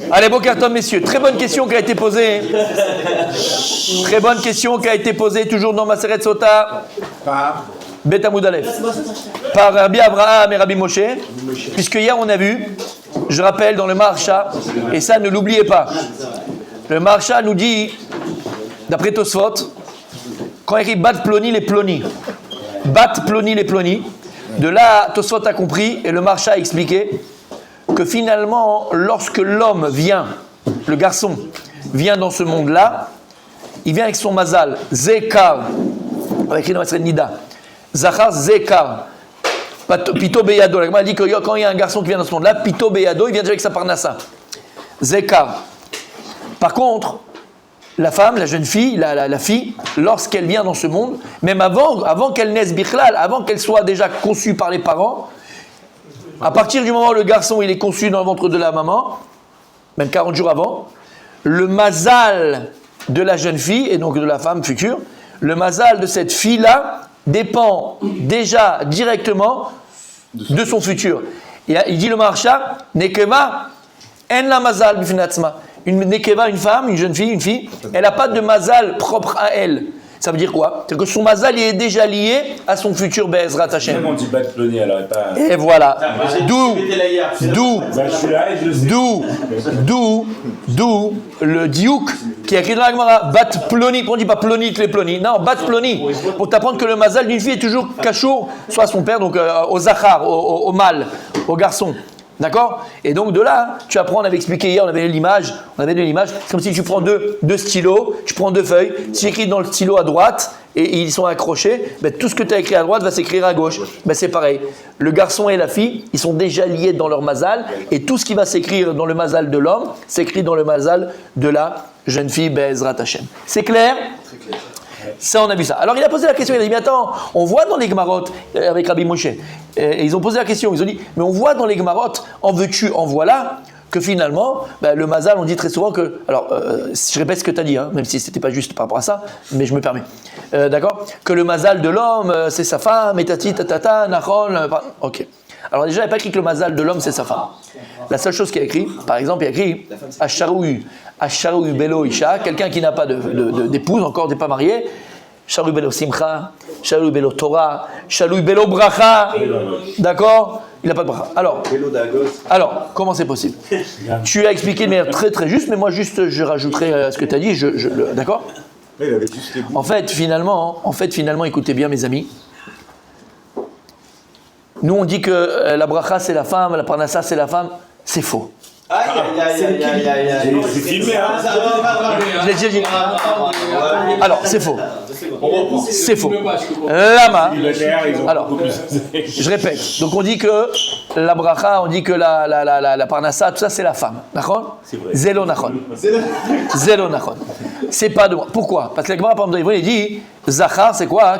Allez, bon carton, messieurs. Très bonne question qui a été posée. Très bonne question qui a été posée, toujours dans Maseret Sota. Bet Amoud Aleph. Par Rabbi Abraham et Rabbi Moshe. Puisque hier, on a vu, je rappelle, dans le Maharsha, et ça, ne l'oubliez pas. Le Maharsha nous dit, d'après Tosfot, quand il écrit Bat Ploni les Ploni, Bat Ploni les Ploni, de là, Tosfot a compris, et le Maharsha a expliqué, que finalement, lorsque l'homme vient, le garçon, vient dans ce monde-là, il vient avec son mazal, Zekar, on va écrire dans la Sred Nida, Zachar Zekar, Pito Beyado. La Gemara dit que quand il y a un garçon qui vient dans ce monde-là, Pito Beyado, il vient déjà avec sa parnassa, Zekar. Par contre, la femme, la jeune fille, la fille, lorsqu'elle vient dans ce monde, même avant qu'elle naisse Bichlal, avant qu'elle soit déjà conçue par les parents, à partir du moment où le garçon il est conçu dans le ventre de la maman, même 40 jours avant, le mazal de la jeune fille, et donc de la femme future, le mazal de cette fille-là dépend déjà directement de son futur. Il dit le Maharsha, Nekeva, en la mazal bifnatzma. Une Nekeva, une femme, une jeune fille, une fille, elle n'a pas de mazal propre à elle. Ça veut dire quoi? C'est que son mazal il est déjà lié à son futur Be'ezrat Hashem. Même on dit Bat Ploni, alors pas... Et voilà. D'où le diouk qui est écrit dans la Gemara, Bat Ploni. On ne dit pas Ploni, les Ploni. Non, Bat Ploni. Pour t'apprendre que le mazal d'une fille est toujours cachour, soit à son père, donc au Zachar, au mâle, au garçon. D'accord? Et donc de là, tu apprends, on avait expliqué hier, on avait l'image, c'est comme si tu prends deux stylos, tu prends deux feuilles, tu écris dans le stylo à droite et ils sont accrochés, ben, tout ce que tu as écrit à droite va s'écrire à gauche. Ben, c'est pareil, le garçon et la fille, ils sont déjà liés dans leur mazal et tout ce qui va s'écrire dans le mazal de l'homme, s'écrit dans le mazal de la jeune fille Be'ezrat Hashem. C'est clair? Très clair. Ça, on a vu ça. Alors, il a posé la question, il a dit, mais attends, on voit dans les Gemarot, avec Rabbi Moshe, et ils ont posé la question, ils ont dit, mais on voit dans les Gemarot, en veux-tu, en voilà, que finalement, ben, le mazal, on dit très souvent que, alors, je répète ce que tu as dit, hein, même si ce n'était pas juste par rapport à ça, mais je me permets, d'accord, que le mazal de l'homme, c'est sa femme, et tati, tatata, nachon, ok. Alors déjà, il n'y a pas écrit que le mazal de l'homme, c'est sa femme. La seule chose qu'il y a écrit, par exemple, il y a écrit Asharu Belo Isha, quelqu'un qui n'a pas d'épouse, encore n'est pas marié, Sharu Belo Simcha, Sharu Belo Torah, Sharu Belo Bracha, d'accord? Il n'a pas de bracha. Alors, comment c'est possible? Tu as expliqué de manière très très juste, mais moi juste je rajouterai ce que tu as dit, d'accord? En fait, finalement, écoutez bien mes amis, nous on dit que la bracha c'est la femme, la parnassa c'est la femme, c'est faux. C'est filmé, hein. Je l'ai déjà dit. Alors, c'est faux. C'est faux. Lama. Alors, je répète. Donc, on dit que la bracha, on dit que la parnassa, tout ça, c'est la femme. D'accord? Zélo nachon. Zélo nachon. C'est pas de moi. Pourquoi? Parce que la Gemara, par exemple, il dit Zachar, c'est quoi?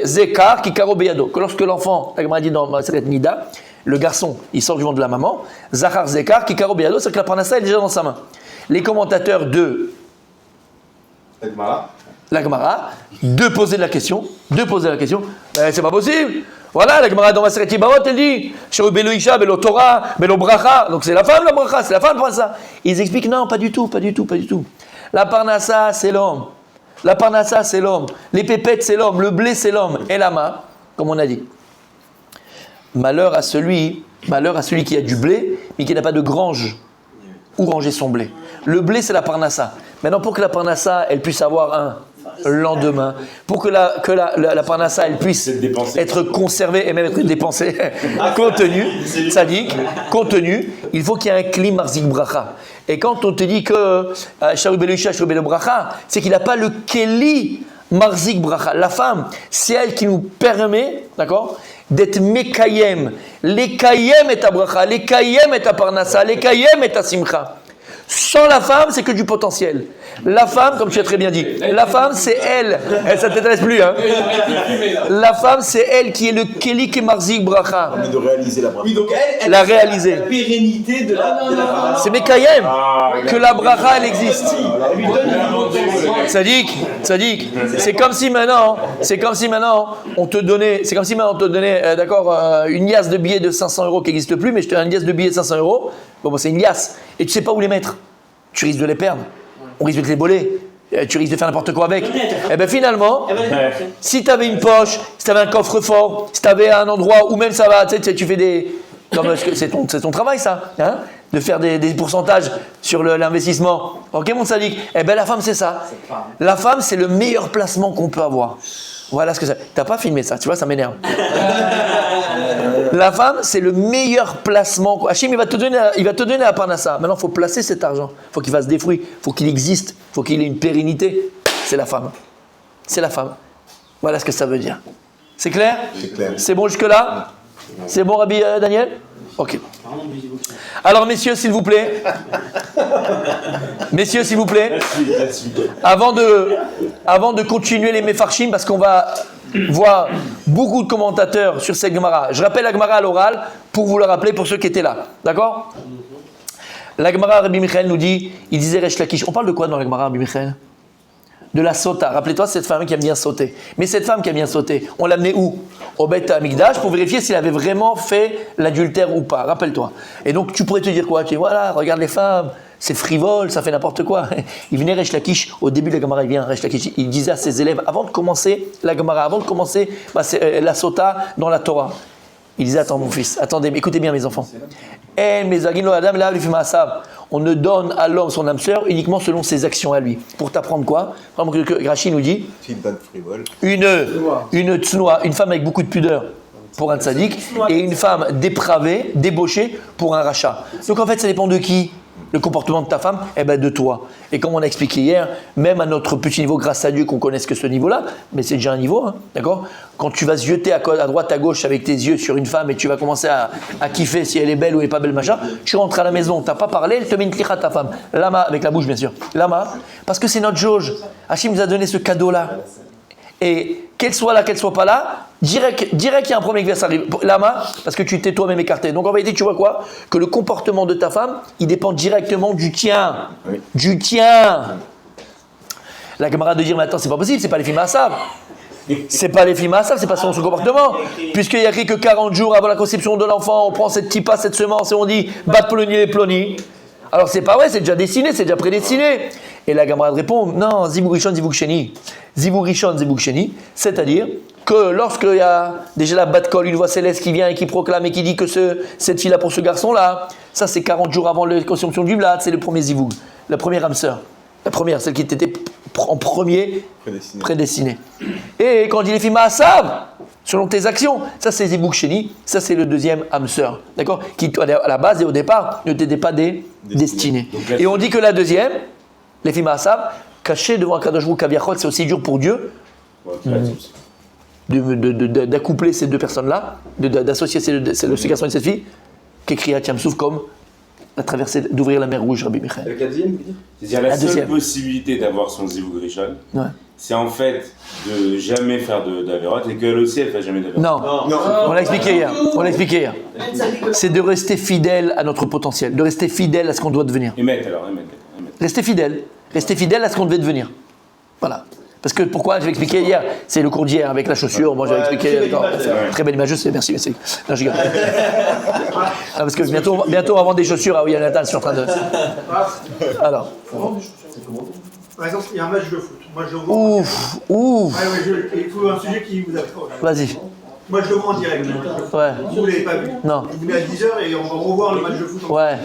Zekar, kikaro beyado. Que lorsque l'enfant, la Gemara dit dans cette Nida, le garçon, il sort du ventre de la maman, Zachar Zekar, Kikaro Beyado, c'est que la parnassa est déjà dans sa main. Les commentateurs de la Gemara, de poser la question, c'est pas possible. Voilà, la Gemara dans Maseret Yibamot, elle dit, Sharu Belo Isha, Belo Torah, Belo Bracha, donc c'est la femme la bracha, c'est la femme la parnassa. Ils expliquent, non, pas du tout. La parnassa, c'est l'homme. Les pépettes, c'est l'homme. Le blé, c'est l'homme. Et la main, comme on a dit. Malheur à celui qui a du blé, mais qui n'a pas de grange où ranger son blé. Le blé, c'est la parnassa. Maintenant, pour que la parnassa, elle puisse avoir un lendemain, pour que la parnassa, elle puisse être conservée et même être dépensée, contenu, il faut qu'il y ait un kli marzik bracha. Et quand on te dit que Sharu Belo Isha, Sharu Belo Bracha, c'est qu'il n'a pas le keli marzik bracha. La femme, c'est elle qui nous permet, d'accord, d'être mekayem. Lekayem est ta bracha, lekayem est ta parnassa, lekayem est ta simcha. Sans la femme, c'est que du potentiel. La femme, comme tu as très bien dit, la femme, c'est elle. Ça ne t'intéresse plus, hein? La femme, c'est elle qui est le kelik et marzik bracha. De réaliser la bracha. Oui, donc elle la réaliser. La pérennité de la femme. C'est mekayem que la bracha, elle existe. Sadiq, c'est comme si maintenant, on te donnait, d'accord, une liasse de billets de 500 € qui n'existe plus, mais je te donne une liasse de billets de 500 €. Bon, c'est une liasse. Et tu sais pas où les mettre. Tu risques de les perdre. On risque de te les voler. Tu risques de faire n'importe quoi avec. Et bien finalement, si tu avais une poche, si tu avais un coffre-fort, si tu avais un endroit où même ça va, tu sais, tu fais des... C'est ton travail ça, hein, de faire des pourcentages sur l'investissement. Ok mon sadique. Eh bien la femme c'est ça. La femme c'est le meilleur placement qu'on peut avoir. Voilà ce que c'est. T'as pas filmé ça, tu vois, ça m'énerve. La femme, c'est le meilleur placement. Hachim, il va te donner la parnassa. Maintenant, il faut placer cet argent. Il faut qu'il fasse des fruits. Il faut qu'il existe. Il faut qu'il ait une pérennité. C'est la femme. C'est la femme. Voilà ce que ça veut dire. C'est clair ? C'est clair. C'est bon jusque-là ? C'est bon, Rabbi Daniel ? Ok. Alors, messieurs, s'il vous plaît. Messieurs, s'il vous plaît. Avant de continuer les Mefarshim, parce qu'on va voir beaucoup de commentateurs sur cette Gemara. Je rappelle la Gemara à l'oral pour vous le rappeler pour ceux qui étaient là. D'accord ? La Gemara, Rabbi Michael nous dit, il disait Resh Lakish. On parle de quoi dans la Gemara, Rabbi Michael ? De la sota. Rappelez-toi, cette femme qui aime bien sauter. Mais cette femme qui aime bien sauter, on l'a amenée où ? Au Beth Amikdash pour vérifier s'il avait vraiment fait l'adultère ou pas. Rappelle-toi. Et donc, tu pourrais te dire quoi ? Tu dis, voilà, regarde les femmes, c'est frivole, ça fait n'importe quoi. Il venait Resh Lakish, au début de la Gemara, il vient Resh Lakish, il disait à ses élèves, avant de commencer la Gemara, avant de commencer la sota dans la Torah, il disait, attends mon fils, attendez, écoutez bien mes enfants. On ne donne à l'homme son âme sœur uniquement selon ses actions à lui. Pour t'apprendre quoi ? Par exemple, que Rashi nous dit une tsnoa, une femme avec beaucoup de pudeur pour un tzaddik, et une femme dépravée, débauchée pour un rachat. Donc en fait, ça dépend de qui ? Le comportement de ta femme, eh ben de toi. Et comme on a expliqué hier, même à notre petit niveau, grâce à Dieu qu'on connaisse que ce niveau-là, mais c'est déjà un niveau, hein, d'accord ? Quand tu vas se jeter à droite, à gauche avec tes yeux sur une femme et tu vas commencer à kiffer si elle est belle ou elle n'est pas belle, machin, tu rentres à la maison, tu n'as pas parlé, elle te met une clira ta femme. Lama, avec la bouche bien sûr. Lama, parce que c'est notre jauge. Hachim nous a donné ce cadeau-là. Et qu'elle soit là, qu'elle soit pas là, direct qu'il y a un problème qui va s'arriver. Lama, parce que tu t'es toi-même écarté. Donc en vérité, tu vois quoi ? Que le comportement de ta femme, il dépend directement du tien. Oui. Du tien. La camarade de dire, mais attends, c'est pas possible, c'est pas les filles massaves. C'est pas les filles massaves, c'est pas son comportement. Puisqu'il y a écrit que 40 jours avant la conception de l'enfant, on prend cette tipa, cette semence et on dit, bat ploni les ploni. Alors c'est pas vrai, c'est déjà dessiné, c'est déjà prédestiné. Et la camarade répond, non, zibou rishon, zibou ksheni. Zibou rishon, zibou ksheni. C'est-à-dire que lorsqu'il y a déjà la bat kol, une voix céleste qui vient et qui proclame et qui dit que cette fille-là pour ce garçon-là, ça c'est 40 jours avant la consommation du blad, c'est le premier zibou, la première âme sœur. La première, celle qui était en premier prédestinée. Et quand il dit les filles ma'asav, selon tes actions, ça c'est zibou ksheni, ça c'est le deuxième âme sœur. D'accord ? Qui à la base et au départ ne t'était pas destiné. Et on dit que la deuxième, les filles ma'asav, cachées devant un kadosh hu kaviachol, c'est aussi dur pour Dieu. D'accoupler ces deux personnes-là, d'associer ce garçon et cette fille, qu'écrit à Tiamsouf comme la traversée, d'ouvrir la mer Rouge, Rabbi Michael. C'est-à-dire la seule possibilité d'avoir son zivug rishon, c'est en fait de jamais faire d'avérote et qu'elle aussi elle ne fait jamais d'avérote. Non, on l'a expliqué hier. C'est de rester fidèle à notre potentiel, de rester fidèle à ce qu'on doit devenir. Émet. Rester fidèle à ce qu'on devait devenir. Voilà. Parce que pourquoi, je vais expliquer hier, c'est le cours d'hier avec la chaussure, moi j'avais expliqué, très belle image, je sais, merci. Non, je rigole. Parce que bientôt on va vendre des chaussures à Ouyanatan, je suis en train de... Alors. Par exemple, il y a un match de foot, moi je le vois. Ouf. Il faut un sujet qui vous a... Vas-y. Moi je le vois en direct. Ouais. Vous ne l'avez pas vu. Non. Vous venez à 10h et on va revoir le match de foot. Ouais.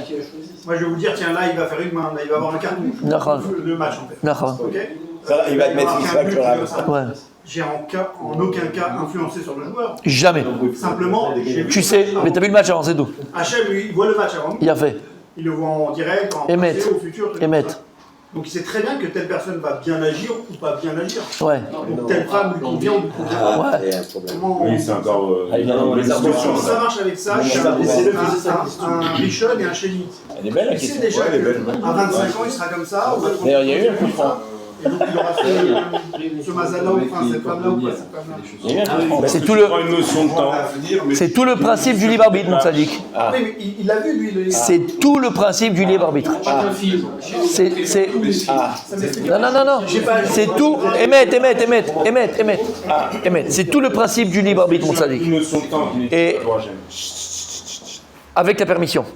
Moi je vais vous dire, tiens là il va faire une main, là il va avoir un carton. Le match en fait. Ok. Ça, il va te mettre une claque sur la main. J'ai en aucun cas influencé sur le joueur. Jamais. Simplement, tu sais, mais t'as vu le match avant, c'est tout. Hachem, lui, il voit le match avant. Il a fait. Il le voit en direct, en passé, au futur. Donc il sait très bien que telle personne va bien agir ou pas bien agir. Ouais. Donc telle femme lui convient ou lui convient pas. Ouais. Oui, c'est encore ça marche avec ça. Un Rishon et un Sheni. Elle est belle la Il question. sait déjà qu'à 25 ans il sera comme ça. D'ailleurs, il y a eu un coup franc. Et donc il aura fait ce Mazala, enfin cette femme-là ou pas cette femme-là. C'est tout le. une notion de temps. C'est tout le principe du libre arbitre, mon sadique. Oui, mais il l'a vu lui. C'est tout le principe du libre arbitre. C'est. Non. C'est tout. Émet. C'est tout le principe du libre arbitre, mon sadique. Une notion de temps qui Et avec la permission.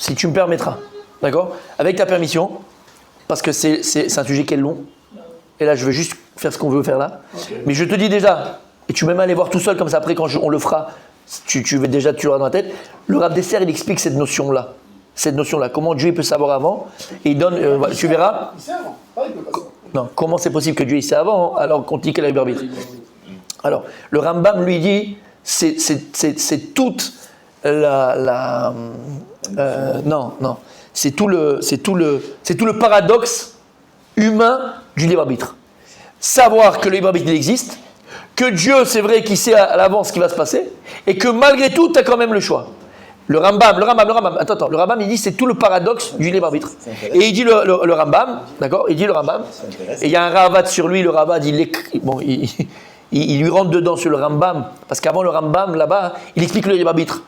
si tu me permettras, d'accord? Avec ta permission, parce que c'est un sujet qui est long. Et là, je vais juste faire ce qu'on veut faire là. Okay. Mais je te dis déjà, et tu peux même aller voir tout seul, comme ça après, quand on le fera, tu l'auras dans la tête. Le Rav Dessler, il explique cette notion-là. Comment Dieu peut savoir avant. Et il donne, tu verras. Il sait avant. Non, comment c'est possible que Dieu il sait avant, alors qu'on dit qu'il a libre arbitre? Alors, le Rambam lui dit, c'est toute c'est tout le paradoxe humain du libre arbitre. Savoir que le libre arbitre il existe, que Dieu c'est vrai qu'il sait à l'avance ce qui va se passer, et que malgré tout tu as quand même le choix. Le Rambam, le Rambam il dit c'est tout le paradoxe du libre arbitre. Et il dit le Rambam, d'accord? Il dit le Rambam, et il y a un Ravad sur lui, le Ravad il lui rentre dedans sur le Rambam, parce qu'avant le Rambam là-bas, il explique le libre arbitre.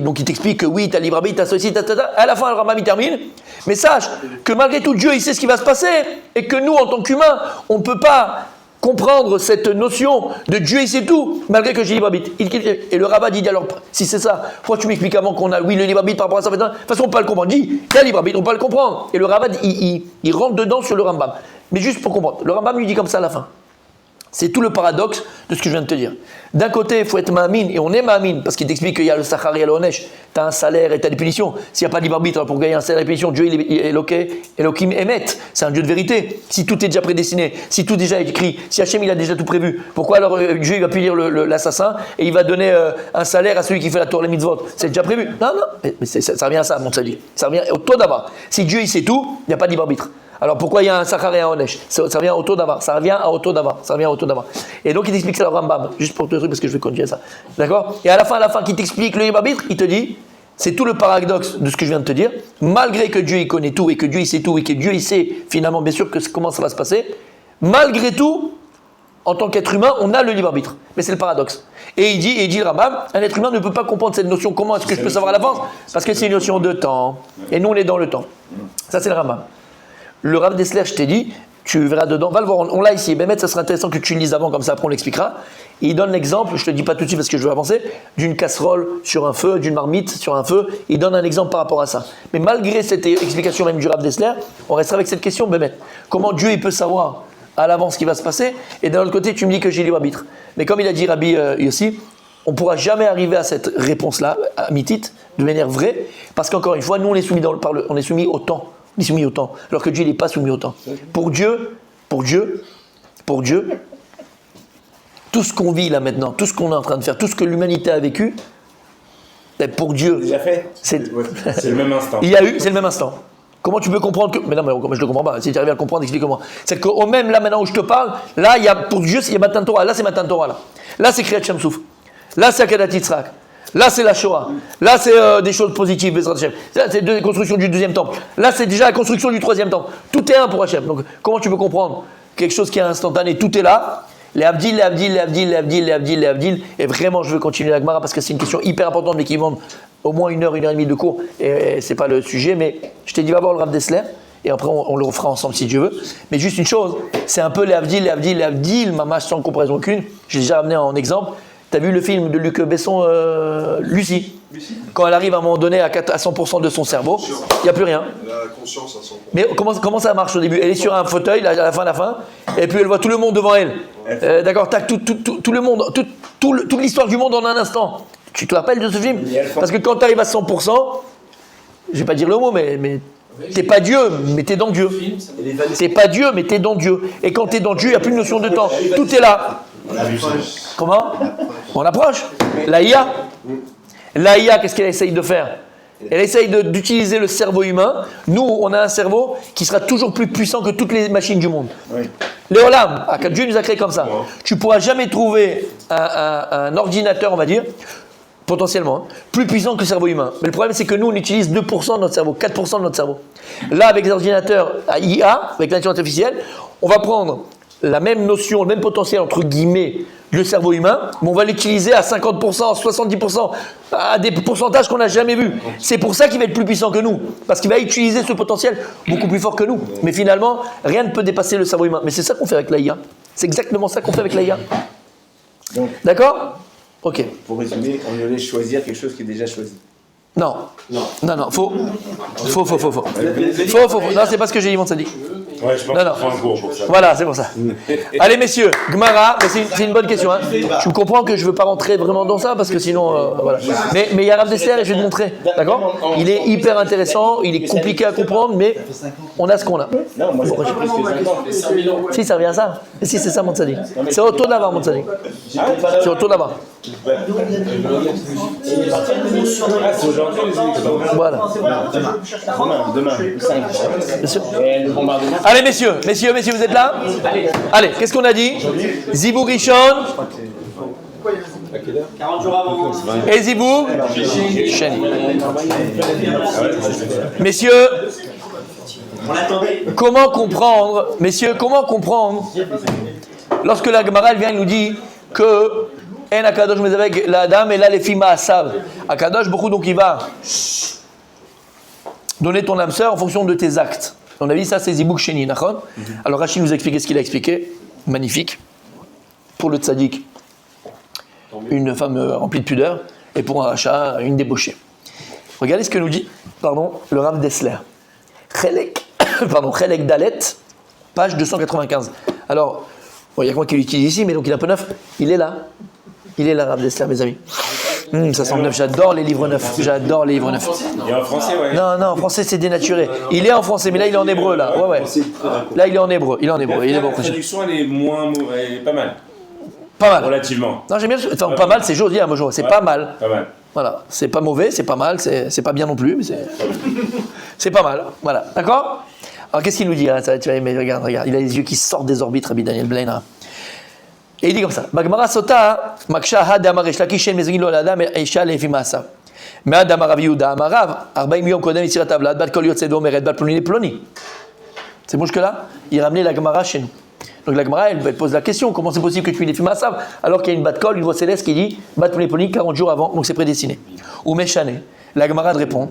Donc il t'explique que oui, tu as libre arbitre, tu as ceci, à la fin le Rambam il termine. Mais sache que malgré tout, Dieu il sait ce qui va se passer, et que nous en tant qu'humains, on ne peut pas comprendre cette notion de Dieu il sait tout, malgré que j'ai libre arbitre. Et le Rabbin dit alors, si c'est ça, pourquoi tu m'expliques avant qu'on a oui le libre arbitre par rapport à ça? De toute façon on ne peut pas le comprendre. Il dit, il y a libre arbitre, on ne peut pas le comprendre. Et le Rabbin il rentre dedans sur le Rambam. Mais juste pour comprendre, le Rambam lui dit comme ça à la fin. C'est tout le paradoxe de ce que je viens de te dire. D'un côté, il faut être ma'amin, et on est ma'amin, parce qu'il t'explique qu'il y a le sachar et le onesh. Tu as un salaire et tu as des punitions. S'il n'y a pas de libre arbitre pour gagner un salaire et des punitions, Dieu il est Elohim Emet. C'est un Dieu de vérité. Si tout est déjà prédestiné, si tout est déjà écrit, si Hachem il a déjà tout prévu, pourquoi alors Dieu il va punir l'assassin et il va donner un salaire à celui qui fait la Torah les mitzvot? C'est déjà prévu. Non, mais ça revient à ça, mon salut. Ça revient au taux d'avant. Si Dieu il sait tout, il n'y a pas de libre arbitre. Alors pourquoi il y a un Sachar et un Onesh? Ça revient au taux d'avant. Ça revient au taux d'avant. Et donc il t'explique ça le Rambam, juste pour te truc parce que je vais continuer ça. D'accord? Et à la fin, qu'il t'explique le libre arbitre, il te dit, c'est tout le paradoxe de ce que je viens de te dire. Malgré que Dieu il connaît tout et que Dieu il sait tout et que Dieu il sait finalement bien sûr comment ça va se passer, malgré tout, en tant qu'être humain, on a le libre arbitre. Mais c'est le paradoxe. Et il dit le Rambam, un être humain ne peut pas comprendre cette notion. Comment est-ce que je peux savoir à l'avance? Parce que c'est une notion de temps. Et nous on est dans le temps. Ça c'est le Rambam. Le Rav Dessler, je t'ai dit, tu verras dedans, va le voir, on l'a ici, mais ça serait intéressant que tu le lises avant, comme ça après on l'expliquera. Et il donne l'exemple, je te le dis pas tout de suite parce que je veux avancer, d'une casserole sur un feu, d'une marmite sur un feu, il donne un exemple par rapport à ça. Mais malgré cette explication même du Rav Dessler, on restera avec cette question, comment Dieu il peut savoir à l'avance ce qui va se passer, et d'un autre côté tu me dis que j'ai libre arbitre. Mais comme il a dit Rabbi Yossi, on ne pourra jamais arriver à cette réponse-là, à mitit, de manière vraie, parce qu'encore une fois, nous on est soumis, on est soumis au temps. Il est soumis au temps, alors que Dieu n'est pas soumis au temps. Pour Dieu, tout ce qu'on vit là maintenant, tout ce qu'on est en train de faire, tout ce que l'humanité a vécu, pour Dieu, déjà fait. C'est le même instant. C'est le même instant. Comment tu peux comprendre que... Mais non, mais je ne le comprends pas. Si tu arrives à le comprendre, explique-moi. C'est que même là maintenant où je te parle, là, pour Dieu, il y a Matan Torah. Là, c'est Matan Torah. Là, c'est Kriyat Shem Souf. Là, c'est Akedat Yitzhak. Là, c'est la Shoah. Là, c'est des choses positives. Là, c'est la construction du deuxième temple. Là, c'est déjà la construction du troisième temple. Tout est un pour Hachem. Donc, comment tu peux comprendre quelque chose qui est instantané? Tout est là. Les Abdil. Et vraiment, je veux continuer la Gemara parce que c'est une question hyper importante, mais qui demande au moins 1 heure, 1 heure et demie de cours. Et c'est pas le sujet, mais je t'ai dit, va voir le Rav Dessler. Et après, on le refera ensemble si Dieu veut. Mais juste une chose, c'est un peu les Abdil, mamash sans comparaison aucune. J'ai déjà amené en exemple. T'as vu le film de Luc Besson, Lucie? Quand elle arrive à un moment donné à 100% de son cerveau, il n'y a plus rien. Elle a la conscience à 100%. Mais comment ça marche au début? Elle est sur un fauteuil à la fin, et puis elle voit tout le monde devant elle. D'accord, tac, tout le monde, toute l'histoire du monde en un instant. Tu te rappelles de ce film? Parce que quand tu arrives à 100%, je vais pas dire le mot, mais t'es pas Dieu, mais t'es dans Dieu. T'es pas Dieu, mais t'es dans Dieu. Et quand t'es dans Dieu, il n'y a plus de notion de temps. Tout est là. Comment? On approche. L'AIA, qu'est-ce qu'elle essaye de faire? Elle essaye d'utiliser le cerveau humain. Nous, on a un cerveau qui sera toujours plus puissant que toutes les machines du monde. Oui. Léolam, Dieu nous a créé comme ça. Ouais. Tu ne pourras jamais trouver un ordinateur, on va dire, potentiellement, plus puissant que le cerveau humain. Mais le problème, c'est que nous, on utilise 2% de notre cerveau, 4% de notre cerveau. Là, avec les ordinateurs à IA, avec l'intelligence artificielle, on va prendre la même notion, le même potentiel, entre guillemets, le cerveau humain, mais on va l'utiliser à 50%, 70%, à des pourcentages qu'on n'a jamais vus. C'est pour ça qu'il va être plus puissant que nous, parce qu'il va utiliser ce potentiel beaucoup plus fort que nous. Mais finalement, rien ne peut dépasser le cerveau humain. Mais c'est ça qu'on fait avec l'AIA. C'est exactement ça qu'on fait avec l'AIA. D'accord? Ok. Pour résumer, on allait choisir quelque chose qui est déjà choisi. Non. Non, faux. Faux. Non, c'est pas ce que j'ai dit, mon sadique. Ouais, je pense Non. qu'il faut un cours pour ça. Voilà, c'est pour ça. Allez, messieurs, Gemara, mais c'est une bonne question. Hein. Je comprends que je veux pas rentrer vraiment dans ça parce que sinon, voilà. Mais il y a Rav Dessler et je vais te montrer, d'accord? Il est hyper intéressant, il est compliqué à comprendre, mais on a ce qu'on a. Non, moi, c'est pas plus que 50 ans. Si, ça revient à ça. Et si, c'est ça, mon sadique. C'est autour de là-bas, mon sadique. C'est autour de là-bas. Ah, c'est aujourd'hui les élections. Voilà. Demain, 5. Bien sûr. Et le bombardement. Allez, messieurs, vous êtes là? Allez, qu'est-ce qu'on a dit? Zibou Rishon. 40 jours avant. Et Zibou Sheni. Messieurs, comment comprendre, lorsque la Gemara elle vient, elle nous dit que En Akadosh Mezavek la dame et là les filles Maasav. Akadosh beaucoup donc il va donner ton âme sœur en fonction de tes actes. On a vu ça, c'est Zibuk Sheni, Nachon. Alors Rachid nous a expliqué ce qu'il a expliqué. Magnifique. Pour le tzaddik, une femme remplie de pudeur, et pour un rachat, une débauchée. Regardez ce que nous dit, le Rav Dessler. Chelek Dalet, page 295. Alors, il y a que moi qui l'utilise ici, mais donc il est un peu neuf. Il est là, Rav Dessler, mes amis. Ça sent neuf, j'adore les livres neufs. Il est en français, ouais. Non, en français c'est dénaturé. Il est en français, mais là il est en hébreu, là. Ouais. Là il est en hébreu, il est bon. La traduction, elle est pas mal. Pas mal. Relativement. Non, j'aime bien. Enfin, pas mal, c'est joli, hein, moi, c'est pas mal. Pas mal. Voilà, c'est pas mauvais, c'est pas mal, c'est pas bien non plus, mais c'est pas mal. Voilà, d'accord? Alors qu'est-ce qu'il nous dit hein, ça, tu vois, mais regarde, il a les yeux qui sortent des orbites, Rabbi Daniel Blaine. Et il dit comme ça, Bagmara Sota, Maksha Hadamar Eshlakishen Mezagilo Adam Esha Lefimasa. Me'adam Arav Yehuda Amarav, 40 yom Kodem Yisirat Avlad, Bat Kol Yotze Dom Eret, Bat Ploni Ploni. C'est bon jusque-là? Il ramenait la Gemara chez nous. Donc la Gemara, elle pose la question, comment c'est possible que tu aies des Fimasav alors qu'il y a une Bat Kol, une voix céleste qui dit Bat Ploni Ploni 40 jours avant, donc c'est prédestiné. Ou Meshane, la Gemara répond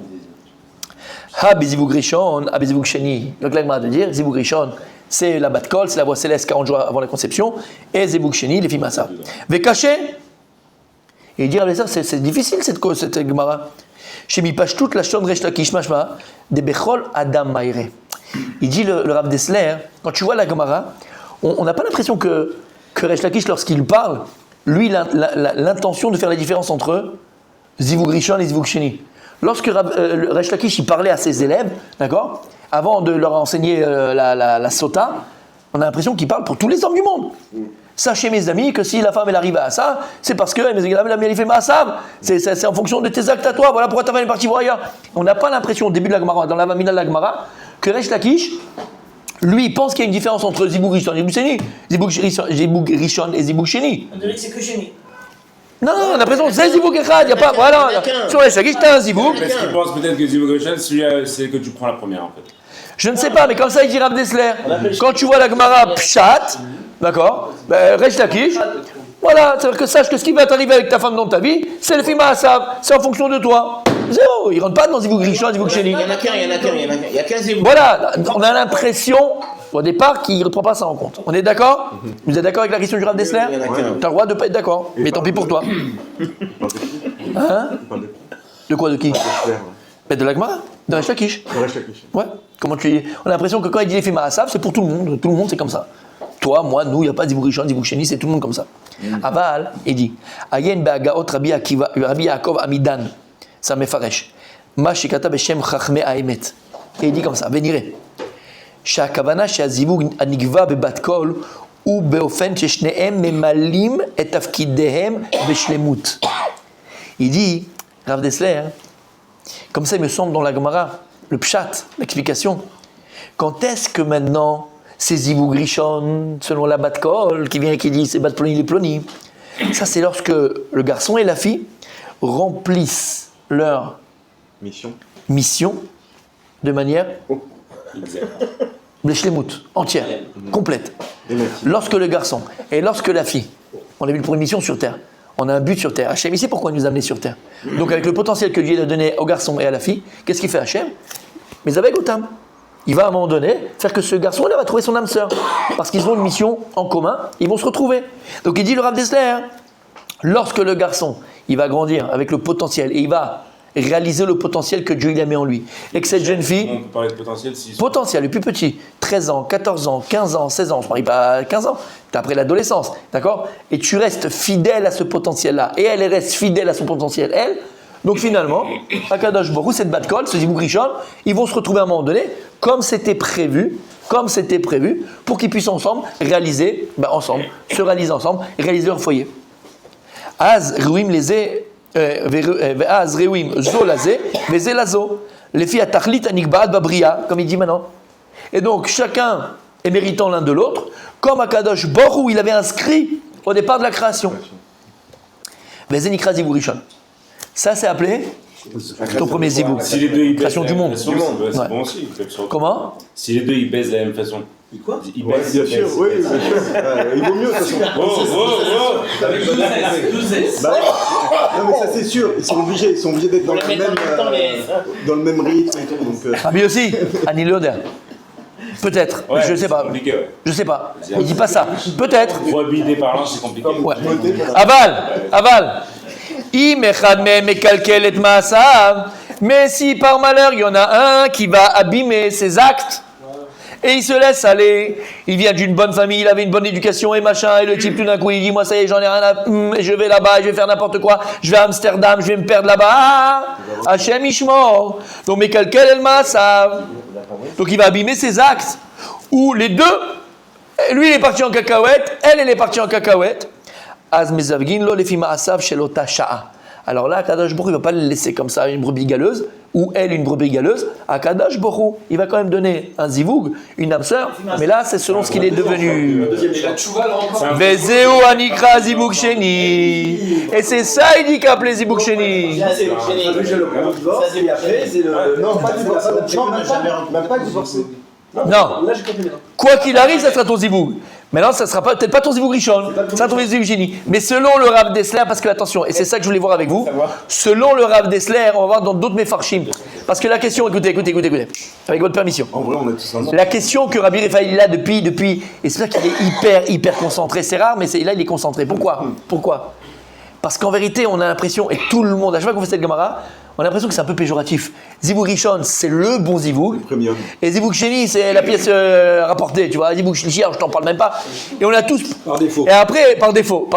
Ha Bezivug Rishon, Ha Bezivug Sheni. Donc la Gemara de dire Zivug Rishon, c'est la Bat Kol, c'est la voix céleste 40 jours avant la conception, et Zivug Sheni, les Fimasav. Vekaché, et il dit c'est difficile cette Gemara. Shemi Pashtout la Shon Resh Lakish Mashma, de Bechol Adam Maire. Il dit le Rav Dessler, quand tu vois la Gemara, on n'a pas l'impression que Resh Lakish, lorsqu'il parle, lui, il a l'intention de faire la différence entre Zivug Rishon et Zivug Sheni. Lorsque Resh Lakish il parlait à ses élèves, d'accord, avant de leur enseigner la sota, on a l'impression qu'il parle pour tous les hommes du monde. Sachez mes amis que si la femme elle arrive à ça, c'est parce que elle fait Maasav. C'est en fonction de tes actes à toi. Voilà pourquoi ta femme est partie voir ailleurs. On n'a pas l'impression au début de la Gemara, dans la Mamina de la Gemara, que Resh Lakish, lui, il pense qu'il y a une différence entre Zivug Rishon et Zivug Sheni. Zivug Rishon et Zivug Sheni. On dirait que c'est que Sheni. Non, on a l'impression que c'est Zivug Echad, il n'y a pas. Voilà, sur Resh Lakish, t'as un Zivug. Est-ce qu'il pense peut-être que Zivug Rishon, celui-là, c'est que tu prends la première en fait? Je ne sais pas, mais comme ça, il dit Rav Dessler. Quand tu vois la Gemara Pshat, d'accord, Resh Lakish, voilà, c'est-à-dire que sache que ce qui va t'arriver avec ta femme dans ta vie, c'est le film Maasav, c'est en fonction de toi. Zéro, il ne rentre pas dans Zivug Rishon, Zivug Sheni. Il y en a qu'un. Il y a qu'un Zivug. Voilà, on a l'impression, au départ, qu'il ne prend pas ça en compte. On est d'accord? Vous êtes d'accord avec la question du Rav Dessler? Il y en a qu'un. Tu as le droit de ne pas être d'accord, mais tant pis pour toi. Hein? De quoi, de qui? De la Gemara, de Resh Lakish. Ouais. Comment on a l'impression que quand il dit les films Maasav, c'est pour tout le monde. Tout le monde, c'est comme ça. Toi, moi, nous, il n'y a pas de Zivug Rishon, Zivug Sheni, c'est tout le monde comme ça. Aval, il dit Ayen be'agaot Rabbi Yaakov Amidan, ça mefaresh. Ma shekata beshem chachme ha'emet. Et il dit comme ça, venirez. Sha'akavana she'azivug anigva bebat kol ou beofen sheshnehem memalim et tafkidehem beshlemut. Il dit, Rav Dessler, comme ça il me semble dans la Gemara, le pshat, l'explication. Quand est-ce que maintenant c'est Zivug Rishon, selon la Bat Kol, qui vient et qui dit c'est Bat Ploni les Ploni? Ça c'est lorsque le garçon et la fille remplissent leur mission de manière Beshlemut, entière, complète. Lorsque le garçon et lorsque la fille, on a vu pour une mission sur terre, on a un but sur terre. Hachem, il sait pourquoi il nous a amenés sur terre. Donc avec le potentiel que Dieu a donné au garçon et à la fille, qu'est-ce qu'il fait Hachem? Mais avec Otam, il va à un moment donné faire que ce garçon-là va trouver son âme sœur. Parce qu'ils ont une mission en commun, ils vont se retrouver. Donc il dit le Rav Dessler, lorsque le garçon, il va grandir avec le potentiel et il va réaliser le potentiel que Dieu il a mis en lui. Et que cette jeune fille... On peut parler de potentiel si... Potentiel, le plus petit, 13 ans, 14 ans, 15 ans, 16 ans, on ne se marie pas à 15 ans, tu après l'adolescence, d'accord? Et tu restes fidèle à ce potentiel-là, et elle reste fidèle à son potentiel, elle. Donc finalement, Akadosh Baruch Hu, cette Bat-Kol, ce Zivug Rishon, ils vont se retrouver à un moment donné, comme c'était prévu, pour qu'ils puissent ensemble réaliser, se réaliser ensemble, réaliser leur foyer. Az Reuim Leze, Az Reuim Zo Laze, Veze Lazo, les filles à Tachlit Anikbaad Babria, comme il dit maintenant. Et donc chacun est méritant l'un de l'autre, comme Akadosh Baruch Hu, il avait inscrit au départ de la création. Veze Nikra Zivug Rishon. Ça, c'est appelé ton premier zivug. Si les deux ils baissent Création de du la même monde. façon, c'est bon aussi. Comment? Si les deux ils baissent de la même façon. Quoi? Ils Ouais, baissent. bien sûr, oui, bien sûr. Il vaut mieux, de toute façon. Avec 12 S. Bah, non, mais ça, c'est sûr. Ils sont obligés d'être dans le même rythme et tout. Donc, Rabbi aussi, Ani Loder. Peut-être, Ouais, je ne sais pas. compliqué, ouais. Je sais pas. Il dit pas ça. Peut-être. Pour habiter par là, c'est compliqué. Ouais. Aval. Mais si par malheur il y en a un qui va abîmer ses actes et il se laisse aller, il vient d'une bonne famille, il avait une bonne éducation et machin, et le type tout d'un coup il dit moi ça y est j'en ai rien à... et je vais là-bas, je vais faire n'importe quoi, je vais à Amsterdam, je vais me perdre là-bas, Hachem Ishmor, donc mais quelqu'un elle m'a ça, donc il va abîmer ses actes, ou les deux, lui il est parti en cacahuète, elle est partie en cacahuète. Alors là, Akadosh Baruch Hu, il ne va pas le laisser comme ça, une brebis galeuse, ou elle, une brebis galeuse. Akadosh Baruch Hu, il va quand même donner un zivug, une âme sœur, mais là, c'est selon ce qu'il est devenu. Vezeu anikra zivug sheni. Et c'est ça, il dit qu'appelé zivug sheni. Ça, c'est le génie. Après, c'est le. non, pas divorcé. Même pas divorcé. Non. Là, j'ai compris maintenant. Quoi qu'il arrive, ça sera ton zivug. Maintenant, ça ne sera peut-être pas ton zivug Rishon, ça sera ton zivug Génie. Mais selon le Rav Dessler, parce que attention, et c'est ça que je voulais voir avec vous, selon le Rav Dessler, on va voir dans d'autres Mefarshim. Parce que la question, écoutez, avec votre permission. En vrai, on est tous ensemble. La question que Rabbi Raphaël a depuis, et c'est ça qu'il est hyper concentré, c'est rare, mais là il est concentré. Pourquoi? Parce qu'en vérité, on a l'impression, et tout le monde, à chaque fois qu'on fait cette Gemara, on a l'impression que c'est un peu péjoratif. Zivug Rishon, c'est le bon zivug. Et Zivug Sheni, c'est la pièce rapportée, tu vois. Zivug Shlishi, je t'en parle même pas. Et on a tous. Par défaut. Et après, par défaut.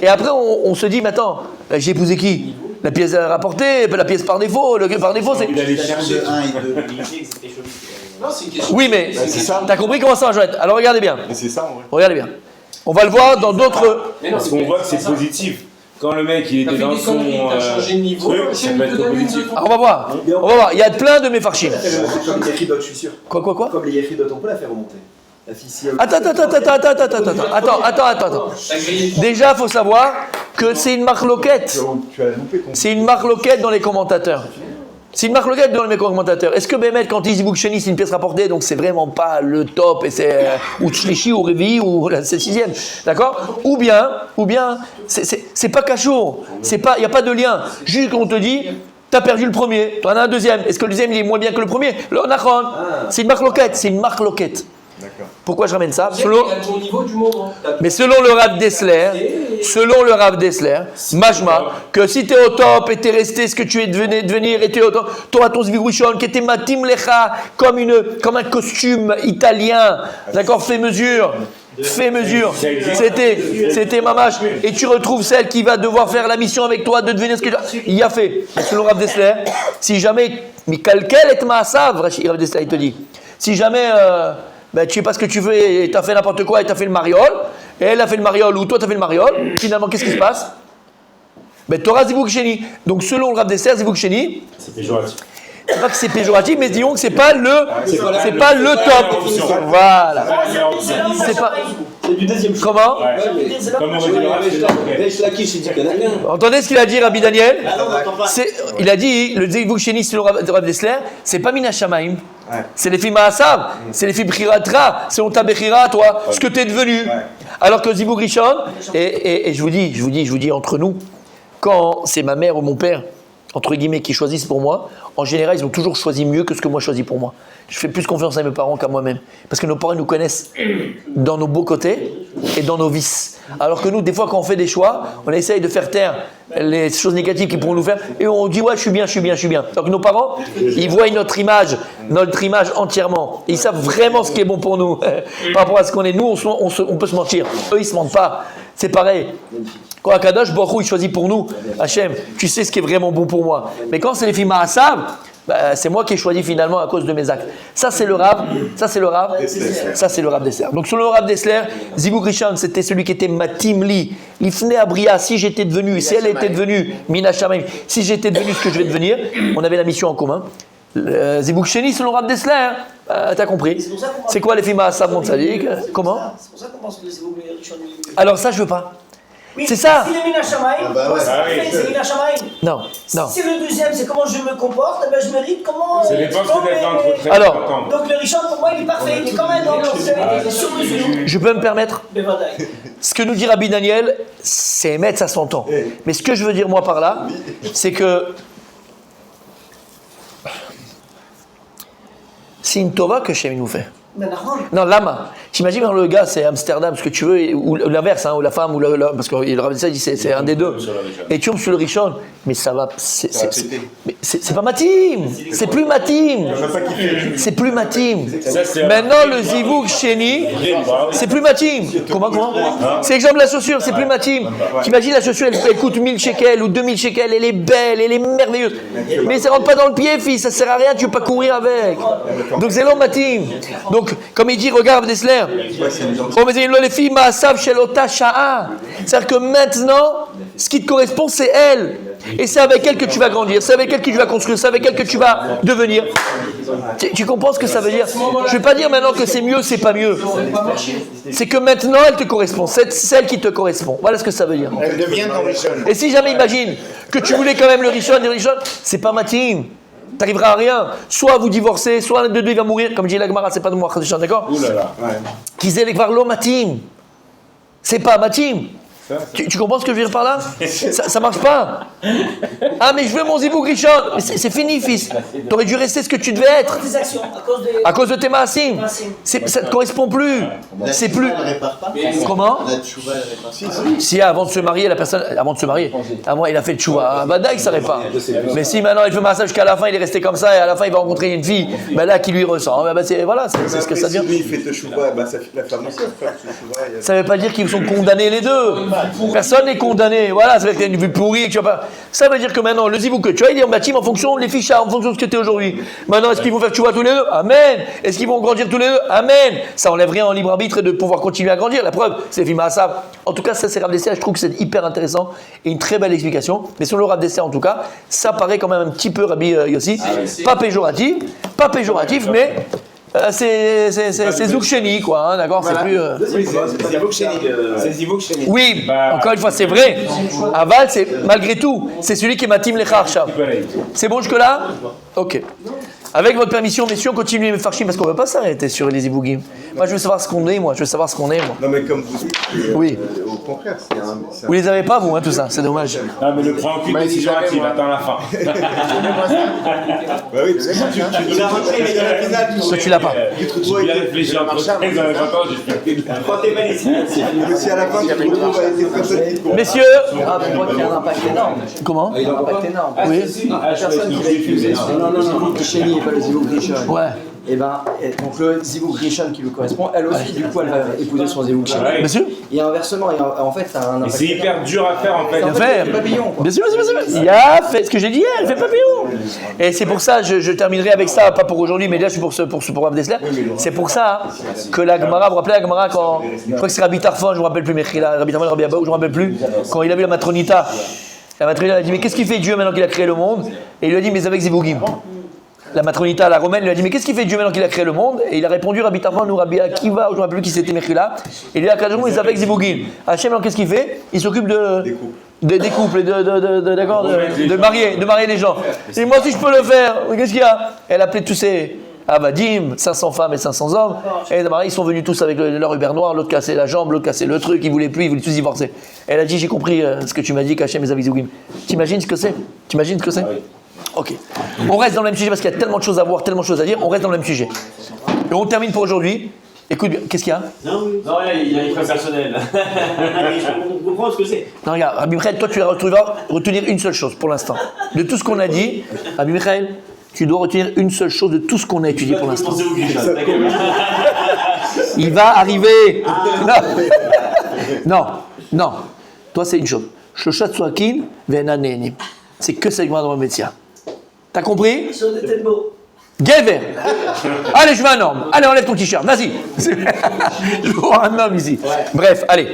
Et après, on se dit, mais attends, j'ai épousé qui? La pièce rapportée, la pièce par défaut. Par défaut, c'est. Il allait chercher. Non, c'est une question. Oui, mais t'as compris comment ça va jouer? Alors regardez bien. Mais c'est ça, en vrai. Regardez bien. On va le voir dans d'autres. Parce qu'on voit que c'est positif. Quand le mec il était dans son t'as changé de niveau, truc, ça peut être positif. Ah, on va voir. Il y a plein de Mefarshim. Comme les Yechidot, je suis sûr. Quoi Comme les Yechidot, on peut la faire remonter. La fille, si elle- Attends. Déjà, il faut savoir que c'est une marloquette. Tu as loupé ton. C'est une marloquette dans les commentateurs. C'est une marloquette dans les commentateurs. Est-ce que Bémet, quand il dit Zivug Sheni, c'est une pièce rapportée, donc c'est vraiment pas le top, et c'est ou Tshlishi, ou Révi, ou c'est sixième, d'accord? Ou bien, c'est pas cachour, il n'y a pas de lien. Juste qu'on te dit, t'as perdu le premier, t'en as un deuxième. Est-ce que le deuxième il est moins bien que le premier? Le Nachon. C'est une marloquette, D'accord. Pourquoi je ramène ça? Il a ton niveau du moment. Mais selon le Rav Dessler, Majma, que si tu es au top et tu es resté ce que tu es devenir et tu es au top, tu auras ton Zivug Rishon qui était matim lecha, comme un costume italien, d'accord, fait mesure. C'était mamache. Et tu retrouves celle qui va devoir faire la mission avec toi de devenir ce que tu as. Il y a fait. Mais selon Rav Dessler, si jamais, Mikalkel et Maasav, Rav Dessler, il te dit, si jamais. Tu sais pas ce que tu veux et tu as fait n'importe quoi et tu as fait le mariole, et elle a fait le mariole ou toi tu as fait le mariole, finalement qu'est-ce qui se passe? Tu auras Zivug Sheni. Donc selon le Rav Dessler, Zivug Sheni, C'est péjoratif. c'est pas que c'est péjoratif, mais disons que c'est pas le top. Voilà. C'est pas. C'est du deuxième choix. Comment? Comme on va dire, Entendez ce qu'il a dit, Rabbi Daniel? Ah non, on n'entend pas. Il a dit, le Zivug Sheni, selon Rav Dessler, c'est pas Mina Shamaim. C'est les filles Maasav, c'est les filles Bchiratra, c'est on t'a Bechira, toi, ce que t'es devenu. Alors que Zivug Rishon, et je vous dis entre nous, quand c'est ma mère ou mon père entre guillemets, qui choisissent pour moi, en général, ils ont toujours choisi mieux que ce que moi je choisis pour moi. Je fais plus confiance à mes parents qu'à moi-même. Parce que nos parents nous connaissent dans nos beaux côtés et dans nos vices. Alors que nous, des fois, quand on fait des choix, on essaye de faire taire les choses négatives qui pourront nous faire et on dit ouais, je suis bien. Donc nos parents, ils voient notre image entièrement. Et ils savent vraiment ce qui est bon pour nous par rapport à ce qu'on est. Nous, on peut se mentir. Eux, ils se mentent pas. C'est pareil. Quand Akadosh Baruch Hu, il choisit pour nous, Hachem, tu sais ce qui est vraiment bon pour moi. Mais quand c'est les filles Maasav, c'est moi qui ai choisi finalement à cause de mes actes. Ça c'est le Rav Dessler. Donc selon le Rav Dessler, Zivug Rishon c'était celui qui était Matim Li, Lifnei Abria, si j'étais devenu, si elle était devenue Mina Shamayim, si j'étais devenu ce que je vais devenir, on avait la mission en commun. Zivug Sheni selon le Rav Dessler, t'as compris. C'est quoi les filles Maasav, mon tzaddik? Comment? C'est pour ça qu'on pense que les Zivug Rishon. Alors ça je veux pas. Oui, c'est ça. Si le Mina Shamayim, c'est parfait, c'est Mina Shamayim. Non. Si le deuxième, c'est comment je me comporte, ben je mérite comment. C'est les postes d'être entre très Alors, donc le Rishon, pour moi, il est parfait, il est quand même dans le sur mesure. Je peux me permettre? Ce que nous dit Rabbi Daniel, c'est émettre, ça s'entend. Mais ce que je veux dire moi par là, c'est que c'est une tova que Shem nous fait. Non, lama. T'imagines quand le gars c'est Amsterdam, ce que tu veux, ou l'inverse, ou la femme, parce que le Rav dit c'est un des deux. Et tu tombes sur le Rishon, mais ça va. C'est pas ma team. C'est plus ma team. C'est plus ma team. Maintenant le Zivug Sheni, c'est plus ma team. Comment? C'est l'exemple de la chaussure, c'est plus ma team. T'imagines la chaussure, elle coûte 1000 shekels ou 2000 shekels, elle est belle, elle est merveilleuse. Mais ça rentre pas dans le pied, fils, ça sert à rien, tu peux pas courir avec. Donc c'est ma team. Donc, comme il dit, regarde Dessler, c'est-à-dire que maintenant, ce qui te correspond, c'est elle. Et c'est avec elle que tu vas grandir, c'est avec elle que tu vas construire, c'est avec elle que tu vas devenir. Tu comprends ce que ça veut dire? Je ne vais pas dire maintenant que c'est mieux, c'est pas mieux. C'est que maintenant, elle te correspond, c'est celle qui te correspond. Voilà ce que ça veut dire. Elle devient ton Rishon. Et si jamais imagine que tu voulais quand même le Rishon, c'est pas ma team. T'arriveras à rien. Soit vous divorcez, soit l'un de deux va mourir. Comme dit la Gemara, c'est pas de moi, d'accord? Ouh là là. Qu'ils aient voir l'eau ma team. C'est pas ma team. Tu comprends ce que je veux dire par là? Ça marche pas. Ah, mais je veux mon Zivug Rishon. C'est fini, fils. T'aurais dû rester ce que tu devais être. À cause de tes maasim. Ça te correspond plus. C'est plus. Comment? Si avant de se marier, la personne. Avant de se marier. Avant, il a fait le tchouva. Badaï, ça répare. Mais si maintenant il fait massage jusqu'à la fin, il est resté comme ça et à la fin il va rencontrer une fille, là qui lui ressent. Voilà, c'est ce que ça veut dire. Si lui il fait le tchouva, la femme aussi va faire le tchouva. Ça veut pas dire qu'ils sont condamnés les deux. Personne n'est condamné. Voilà, ça veut dire qu'il y a une vue pourrie. Tu vois pas. Ça veut dire que maintenant, le zivou que tu as, il est en bâtiment en fonction des fiches, en fonction de ce que tu es aujourd'hui. Maintenant, est-ce qu'ils vont faire tchouva tous les deux? Amen. Est-ce qu'ils vont grandir tous les deux? Amen. Ça enlève rien en libre arbitre et de pouvoir continuer à grandir. La preuve, c'est les films à ça. En tout cas, ça, c'est Rav Dessler. Je trouve que c'est hyper intéressant et une très belle explication. Mais sur le Rav Dessler, en tout cas, ça paraît quand même un petit peu Rabbi Yossi. Pas péjoratif, mais. C'est Zivug Sheni, quoi, hein, d'accord? Voilà. C'est plus. C'est Zivug Sheni. Oui, encore une fois, c'est vrai. Aval, c'est malgré tout, c'est celui qui est Matim Lecha Arshav. C'est bon jusque-là? Ok. Avec votre permission, messieurs, on continue les farshim parce qu'on ne va pas s'arrêter sur les Zivugim. Moi, je veux savoir ce qu'on est, moi. Non, mais comme vous dites, oui. Au contraire, c'est un. Vous les avez pas, vous, hein, tout ça, c'est dommage. Ah, mais ne prends aucune décision hâtive, attends la fin. Bah oui, parce que tu l'as rentré, mais dans la finale, Toi, tu l'as pas. Je vais réfléchir entre 15 et 20 ans, j'ai fait. Si à la fin, tu te retrouves avec des personnes qui te courent. Messieurs. Ah, mais moi, il y a un impact énorme. Comment? Il a un impact énorme. Oui. Personne qui l'a épousé. Non, Chéni et pas le Zivug Rishon. Ouais. Et ben, donc le Zivug Rishon qui lui correspond, elle aussi, du coup, elle va épouser son Zivug Sheni. Bien sûr. Et inversement, en fait, ça a un impact. C'est hyper dur à faire en fait. Bien fait. Papillon, quoi. Bien sûr. Il a fait ce que j'ai dit hier, elle fait papillon. Et c'est pour ça, je terminerai avec ça, pas pour aujourd'hui, mais là je suis pour Rav Dessler. C'est pour ça que la Gemara, vous vous rappelez la Gemara quand, je crois que c'est Rabbi Tarfon, je ne me rappelle plus, mais Rabbi Tarfon, Rabbi Abba, je ne me rappelle plus, quand il a vu la matronita. La matronita a dit, mais qu'est-ce qu'il fait Dieu maintenant qu'il a créé le monde? Et il lui a dit, mais avec Zivugim. La matronita, la romaine, lui a dit, mais qu'est-ce qu'il fait Dieu maintenant qu'il a créé le monde? Et il a répondu, Rabbi Tarfon ou Rabbi Akiva, je ne me rappelle plus qui c'était Mechila. Et lui a dit, ils avec Zivugim. Hachem, qu'est-ce qu'il fait? Il s'occupe des couples, de marier les gens. Et moi aussi je peux le faire. Qu'est-ce qu'il y a? Elle appelait tous ses Avadim, 500 femmes et 500 hommes. Et ils sont venus tous avec leur Uber noir, l'autre cassait la jambe, l'autre cassait le truc, ils voulaient plus, ils voulaient tous divorcer. Elle a dit, j'ai compris ce que tu m'as dit, qu'Hachem les Avizugim. T'imagines ce que c'est? Ok. On reste dans le même sujet parce qu'il y a tellement de choses à voir, tellement de choses à dire, on reste dans le même sujet. Et on termine pour aujourd'hui. Écoute, qu'est-ce qu'il y a? Non, il a une fois personnelle. Je comprends ce que c'est. Non, regarde, Rabbi Michael, toi tu vas retenir une seule chose pour l'instant. De tout ce qu'on a dit, Rabbi Michael, tu dois retenir une seule chose de tout ce qu'on a étudié pour l'instant. Il va arriver. Non. Toi, c'est une chose. Shoshat Suakin, Venanenim. C'est que cette dans le métier. T'as compris? Gever. Allez, je veux un homme. Allez, enlève ton t-shirt. Vas-y. Je vois un homme ici. Ouais. Bref, allez.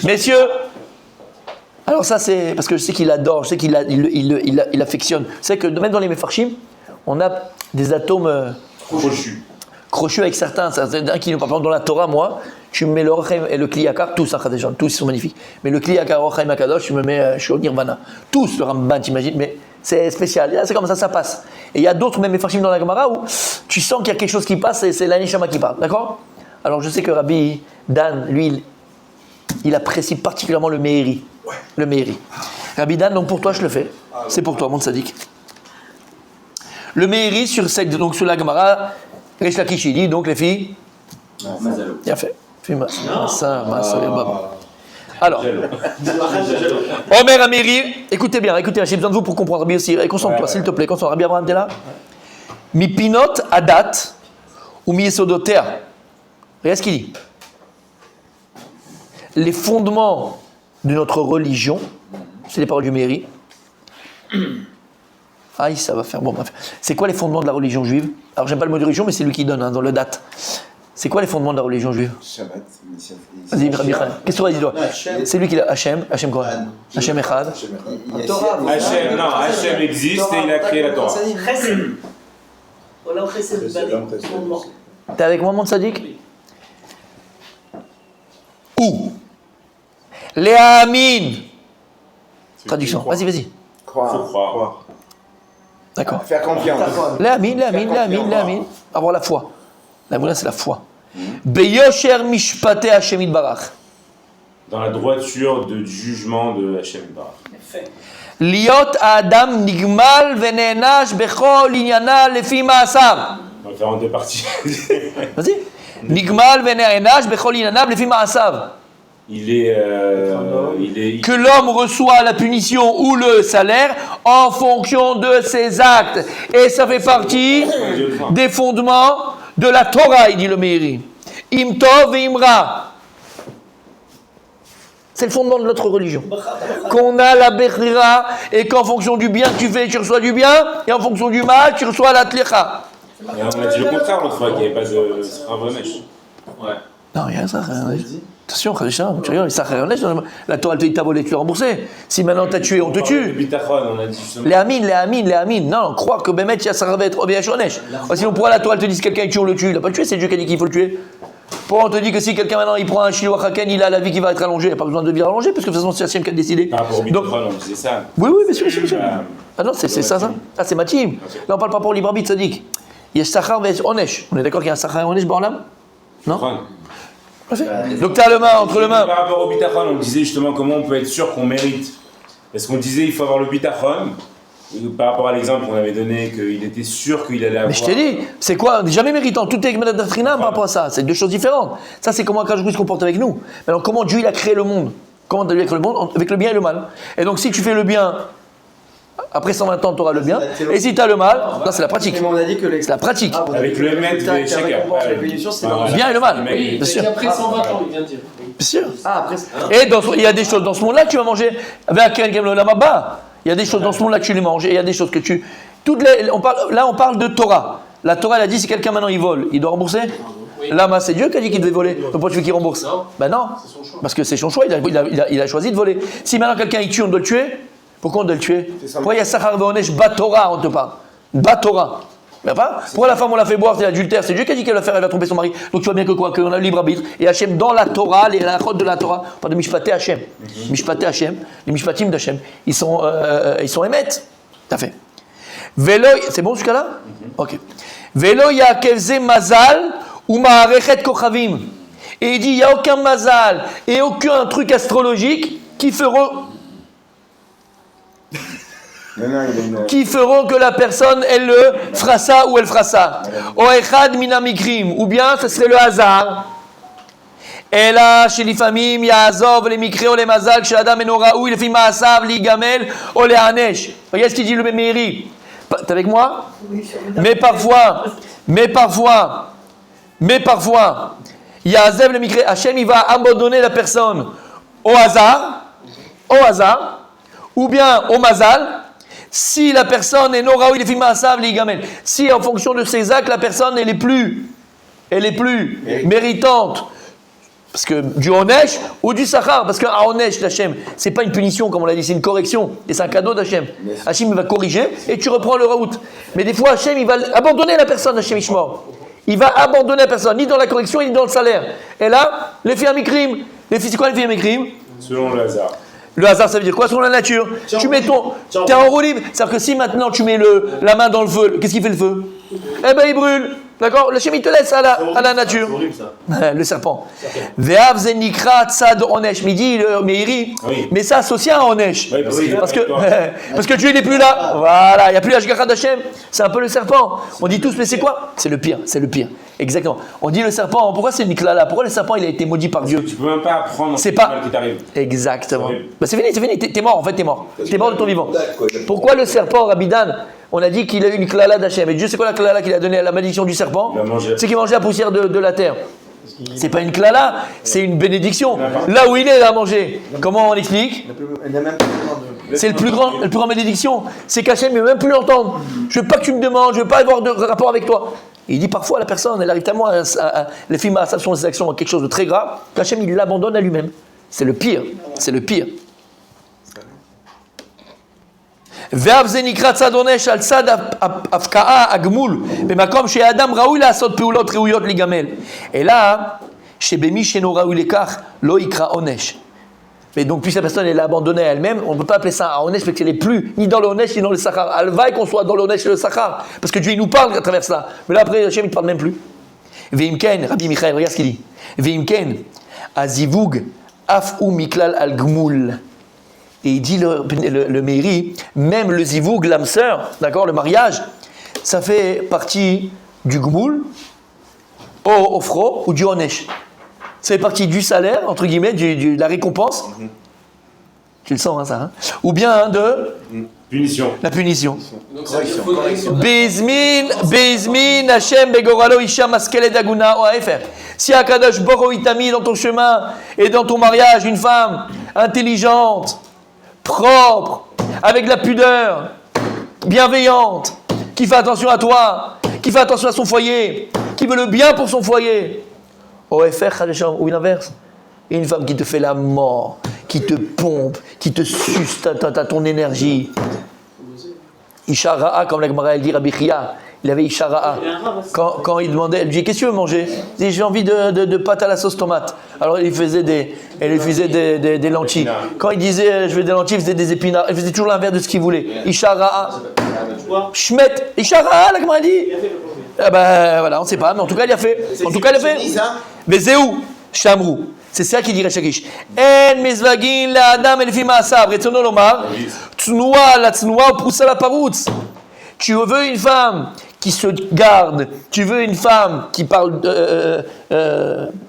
Messieurs. Alors ça, c'est parce que je sais qu'il adore, je sais qu'il il affectionne. C'est que même dans les Mefarshim, on a des atomes crochus avec certains qui nous parlent. Dans la Torah, moi, tu me mets le Rochaim et le Kliyakar, tous, tous ils sont magnifiques. Mais le Kliyakar, Rochaim Akadosh, tu me mets, je suis au Nirvana. Tous, le Ramban, t'imagines, mais c'est spécial. C'est comme ça passe. Et il y a d'autres, même Mefarshim dans la Gemara, où tu sens qu'il y a quelque chose qui passe et c'est l'Anishama qui parle. D'accord? Alors je sais que Rabbi Dan, lui, il apprécie particulièrement le Meiri. Ouais. Le Meiri. Rabbi Dan, donc pour toi, je le fais. C'est pour toi, mon tzaddik. Le Meiri sur la Gemara, Resh Lakish, il dit donc les filles. Bien fait. Alors, Omer Amiri, écoutez bien, j'ai besoin de vous pour comprendre. Rabbi aussi, concentre-toi, s'il te plaît, concentre-toi. Rabbi Abraham, t'es là? Mi pinot adat ou mi esodoter. Regarde ce qu'il dit. Les fondements de notre religion, c'est les paroles du Meiri. Aïe, ça va faire bon. Bref. C'est quoi les fondements de la religion juive? Alors, j'aime pas le mot de religion, mais c'est lui qui donne dans le date. C'est quoi les fondements de la religion juive? Shabbat. Vas-y, Rabbi Khan. Qu'est-ce que tu dis toi? C'est lui qui a Hachem quoi? Hachem Echad. Hachem existe et il a créé la Torah. T'es avec moi, mon tzaddik? Où? Léamine. Traduction. Vas-y. Croire. D'accord. Faire confiance. Léamine. Avoir la foi. La moula, c'est la foi. Beyosher mishpate Hashem Yitbarach. Dans la droiture du jugement de Hashem Yitbarach. Liot Adam nigmal venenash bechol inyana lefi ma'asav. On va faire en deux parties. Vas-y. Nigmal venenash bechol inyana lefi ma'asav. Il est que l'homme reçoit la punition ou le salaire en fonction de ses actes. Et ça fait partie des fondements de la Torah, il dit le Meiri. Im tov et imra. C'est le fondement de notre religion. Qu'on a la bechira et qu'en fonction du bien que tu fais, tu reçois du bien, et en fonction du mal, tu reçois la tlecha. Et on a dit le contraire l'autre fois, qu'il n'y avait pas de Sravonesh. Ouais. Non, il y a ça. Attention, Khadisha, tu regardes, la Torah te dit t'as volé, tu es remboursé. Si maintenant t'as tué, on te tue. Les amines. Non, croire que Bémet, il y a ça va être Obéachonesh. Sinon, pourquoi la Torah te dit que quelqu'un est tué, on le tue? Il n'a pas tué, c'est Dieu qui a dit qu'il faut le tuer. Pourquoi on te dit que si quelqu'un maintenant il prend un Shiloh Haken, il a la vie qui va être allongée? Il n'y a pas besoin de vie allongée, parce que de toute façon, c'est Hachem qui a décidé. Par rapport au Bitachon, on disait ça. Oui, bien sûr. Ah non, c'est ça. Ah, c'est Matim. Là, on parle pas pour libre arbitre, ça dit. Il y a Sachar et Onesh. On est d'accord qu'il y a un Sachar et Onesh, Borlam? Non? Donc tu as le main entre les mains. Par rapport au bitachon, on disait justement comment on peut être sûr qu'on mérite. Parce qu'on disait il faut avoir le bitachon. Par rapport à l'exemple qu'on avait donné, qu'il était sûr qu'il allait avoir. Mais je t'ai dit, c'est quoi? Jamais méritant. Tout est avec Doctrina par rapport à ça. C'est deux choses différentes. Ça, c'est comment Akadosh se comporte avec nous. Alors, comment Dieu il a créé le monde? Comment Dieu a créé le monde? Avec le bien et le mal. Et donc, si tu fais le bien, après 120 ans, tu auras le bien. Et si tu as le mal, là, c'est la pratique. On a dit que c'est la pratique. Avec le maître de chacun. Bien et le mal. Bien sûr. Après 120 ans, il vient de dire. Bien sûr. Et il y a des choses dans ce monde-là que tu vas manger avec un Lamaba. Il y a des choses dans ce monde-là que tu les manges. Et il y a des choses que tu. On parle de Torah. La Torah, elle a dit si quelqu'un maintenant il vole, il doit rembourser. Là, c'est Dieu qui a dit qu'il devait voler. Donc pourquoi tu veux qu'il rembourse? Ben non. Parce que c'est son choix. Il a choisi de voler. Si maintenant quelqu'un il tue, on doit le tuer. Pourquoi on doit le tuer? Pourquoi il y a Sachar Veonesh Batora, on te parle? Batora. Pourquoi la femme on l'a fait boire, c'est l'adultère? C'est Dieu qui a dit qu'elle va tromper son mari. Donc tu vois bien que quoi? Qu'on a le libre arbitre. Et Hachem, dans la Torah, les halachot de la Torah, on parle de Mishpaté Hachem. Mishpaté Hachem, les Mishpatim d'Hachem, ils sont émettes. T'as fait. Veloy, c'est bon jusqu'à là? Ok. Velo yakev ze mazal ou ma'arechet kochavim. Et il dit, il n'y a aucun mazal et aucun truc astrologique qui feront que la personne, elle le fera ça ou elle fera ça. O echad minamikrim, ou bien ce serait le hasard. Et là, chez les familles, ya'azov, les mikri ou les mazal, chez Adam et Noraoui, les filles ma'asav, les gamel, ou les hanesh. Regarde ce qu'il dit le Meiri. T'es avec moi? Mais parfois, Ya'azev le mikri, Hachem, il va abandonner la personne au hasard, ou bien au mazal, si la personne est Noraoui, les filles ma'asav, les gamel. Si en fonction de ses actes, la personne, elle est plus méritante. Parce que du Onesh ou du Sachar, parce qu'un Onesh d'Hachem, c'est pas une punition comme on l'a dit, c'est une correction, et c'est un cadeau d'Hachem. Hachem va corriger et tu reprends le raout. Mais des fois, Hachem, il va abandonner la personne, Hachem Ishmor. Il va abandonner la personne, ni dans la correction, ni dans le salaire. Et là, les filles amikrim, c'est quoi les filles amikrim? Selon le hasard. Le hasard, ça veut dire quoi? Selon la nature. Tu mets t'es en roue libre. C'est-à-dire que si maintenant tu mets la main dans le feu, qu'est-ce qui fait le feu? Eh ben il brûle. D'accord? Le Hachem, il te laisse à la nature. C'est horrible, ça. Le serpent. Ve'av zenikra tzad onesh. Midi, le Meiri. Oui. Mais ça associe à onesh. Oui, parce que Dieu n'est plus là. Voilà. Il n'y a plus l'Ashgacha d'Hachem. C'est un peu le serpent. On dit tous, mais c'est quoi? C'est le pire. Exactement. On dit le serpent. Pourquoi c'est Nikla là? Pourquoi le serpent il a été maudit par Dieu? Tu peux même pas apprendre C'est ce pas mal qui t'arrive. Exactement. C'est C'est fini. T'es mort en fait. T'es mort de ton vivant. Pourquoi le serpent, Rabidan? On a dit qu'il a eu une klala d'Hachem. Et Dieu, c'est quoi la klala qu'il a donnée à la malédiction du serpent? C'est qu'il mangeait la poussière de la terre. C'est pas une klala, c'est une bénédiction. Là où il a mangé. Comment on explique? C'est le plus grand bénédiction. C'est qu'Hachem ne veut même plus l'entendre. Je veux pas que tu me demandes, je veux pas avoir de rapport avec toi. Et il dit parfois à la personne, elle arrive tellement les filles à son ses actions quelque chose de très grave, qu'Hachem il l'abandonne à lui-même. C'est le pire. ואף זה נקרא צד עונש על צד הפקעה הגמול במקום שהאדם ראוי לעשות פעולות ראויות להיגמל אלא שבמי שאינו ראוי לכך לא יקרא עונש. Mais donc, puisque la personne elle est abandonnée à elle-même, on ne peut pas appeler ça un onesh parce qu'elle n'est plus ni dans le onesh ni dans le sachar. Alvaï qu'on soit dans le onesh et le sachar. Parce que Dieu il nous parle à travers cela. Mais là après, Hachem il ne parle même plus. Veimken, Rabbi Michael, regarde ce qu'il dit. Veimken, azivug af ou miklal al gmul. Et il dit le Meiri, même le zivoug, l'âme sœur, d'accord, le mariage, ça fait partie du gmoul, au ofro ou du onesh. Ça fait partie du salaire, entre guillemets, de la récompense. Tu le sens, hein, ça, hein? Ou bien de Punition. la punition. Correction. Beizmin, Hashem, Begoralo, Isha, Maskele, Daguna, OAFR. Si Akadosh Boro il t'a mis dans ton chemin et dans ton mariage une femme intelligente, propre, avec de la pudeur, bienveillante, qui fait attention à toi, qui fait attention à son foyer, qui veut le bien pour son foyer. OFR, ou l'inverse. Une femme qui te fait la mort, qui te pompe, qui te suce ton énergie. Ishara'a, comme la Gemara elle dit, Rabbi Chia, il avait Ishara'a. Quand il demandait, elle lui dit, qu'est-ce que tu veux manger? Il dit, j'ai envie de pâte à la sauce tomate. Alors il lui faisait des lentilles. Quand il disait, je veux des lentilles, il faisait des épinards. Il faisait toujours l'inverse de ce qu'il voulait. Ishara'a. Shmet. Ishara'a, la Gemara dit. Ah ben voilà, on ne sait pas, mais en tout cas il a fait. Mais Zéou, Shamrou. C'est ça qui dit Rechakish. En mizvagin la adam elfi ma'asav. Retzono lomar. Tnoua la tnoua poussa la paroutz. Tu veux une femme qui se garde. Tu veux une femme qui parle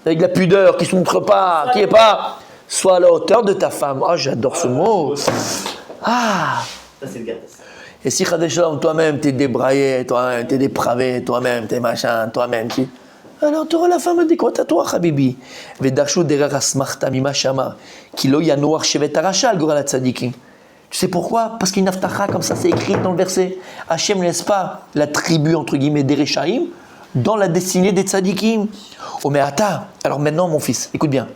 avec la pudeur, qui ne se montre pas, qui n'est pas. Sois à la hauteur de ta femme. Ah, j'adore ce mot. Ah. Ça, c'est le gars. Et si Khadesham, toi-même, t'es débraillé, toi-même, t'es dépravé, toi-même, t'es machin, toi-même, alors tu auras la femme adéquate à toi, Habibi. Vedarshu derar asmachta mima shama, ki lo yanoach shevet arasha al goral tzadikim. Tu sais pourquoi? Parce qu'il y a une aftacha, comme ça c'est écrit dans le verset. Hachem ne laisse pas la tribu, entre guillemets, des Rechaïm dans la destinée des tzadikim. Oh mais attends, alors maintenant mon fils, écoute bien.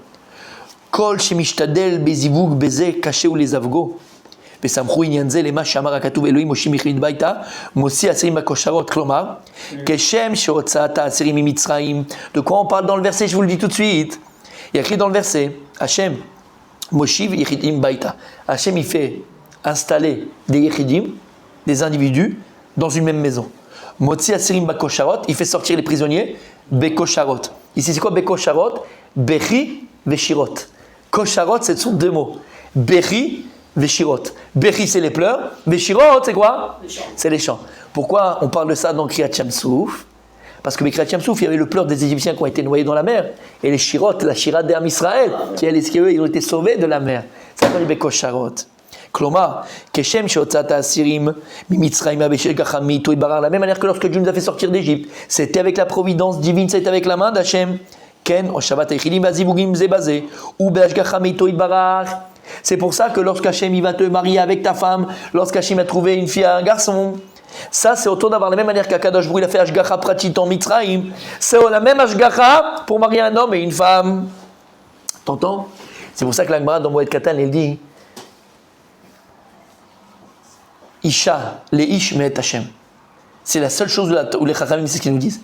Kol shemishtadel bezivug beze kaché ou les avgo. וסמכו עניין זה למה שאמר הכתוב אלוהים מושיע מכלית ביתה מוציא אסירים בכושרות כלומר כשם שהוצאת האסירים ממצרים. De quoi on parle dans le verset? Je vous le dis tout de suite. Il y a écrit dans le verset Hachem מושיב יחידים ביתה. Hachem il fait installer des yéchidim, des individus dans une même maison. Motzi asirim bakosharot, il fait sortir les prisonniers, bekosharot. Ici, c'est quoi bekosharot? Bechi veshirot. Kosharot, ce sont deux mots. Bechi veshirot. Bechi, c'est les pleurs. Veshirot, c'est quoi? C'est les chants. Pourquoi on parle de ça dans Kriyat Shamsouf? Parce que les Kriyat Shamsouf, il y avait le pleur des Égyptiens qui ont été noyés dans la mer. Et les shirot, la shira d'Am Israël, qui eux, ils ont été sauvés de la mer. Ça s'appelle bekosharot. Kloma, Keshem Shotzata Asirim, Mimitzraim Abeshel Gachami, Toibarar, la même manière que lorsque Dieu nous a fait sortir d'Égypte, c'était avec la providence divine, c'était avec la main d'Hachem. Ken, o Shabbat Echilim, Azibugim Zebazé, ou Beashgachami Toibarar. C'est pour ça que lorsqu'Hachem il va te marier avec ta femme, lorsqu'Hachem a trouvé une fille à un garçon, ça c'est autour d'avoir la même manière qu'Akadosh Brou il a fait Ashgacha Pratit en Mitzraim, c'est la même Ashgacha pour marier un homme et une femme. T'entends? C'est pour ça que la Gemara dans Moed Katan, elle dit Isha, les Ish Me'et Hashem. C'est la seule chose où les Chachamim, c'est ce qu'ils nous disent.